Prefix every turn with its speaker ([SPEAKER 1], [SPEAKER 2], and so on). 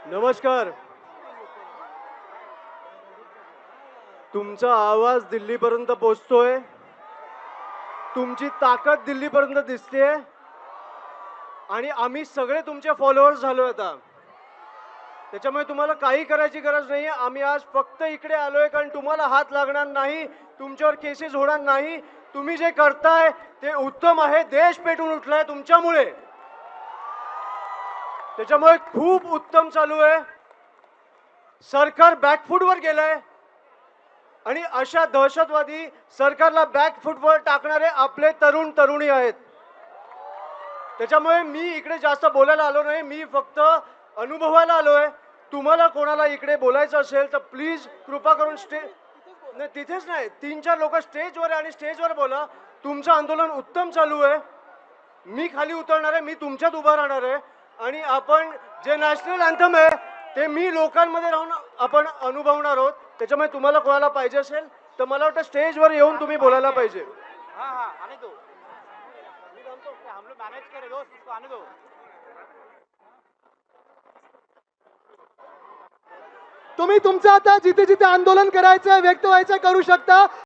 [SPEAKER 1] नमस्कार. तुमचा आवाज दिल्लीपर्यंत पोहोचतोय. तुमची ताकद दिल्लीपर्यंत दिसतेय आणि आम्ही सगळे तुमचे फॉलोअर्स झालोय आता. त्याच्यामुळे तुम्हाला काही करायची गरज नाहीये. आम्ही आज फक्त इकडे आलोय कारण तुम्हाला हात लागणार नाही, तुमच्यावर केसेस होणार नाही. तुम्ही जे करताय ते उत्तम आहे. देश पेटून उठलाय तुमच्यामुळे. त्याच्यामुळे खूप उत्तम चालू आहे. सरकार बॅकफूटवर गेलंय आणि अशा दहशतवादी सरकारला बॅकफूटवर टाकणारे आपले तरुण तरुणी आहेत. त्याच्यामुळे मी इकडे जास्त बोलायला आलो नाही. मी फक्त अनुभवायला आलोय. तुम्हाला कोणाला इकडे बोलायचं असेल तर प्लीज कृपा करून नाही, तिथेच नाही, 3-4 लोक स्टेजवर आहे आणि स्टेजवर बोला. तुमचं आंदोलन उत्तम चालू आहे. मी खाली उतरणार आहे. मी तुमच्यात उभा राहणार आहे आणि आपण जे नॅशनल अँथम आहे ते मी लोकांमध्ये राहून आपण अनुभवणार आहोत. त्याच्यामुळे तुम्हाला कोणाला पाहिजे असेल तर मला वाटतं स्टेजवर येऊन तुम्ही बोलायला पाहिजे.
[SPEAKER 2] हाँ हाँ आने दो, हम लोग मैनेज करें दोस्त, उसको आने दो.
[SPEAKER 3] तुम्ही तुमचं आता जिथे जिथे आंदोलन करायचं व्यक्त व्हायचं करू शकता.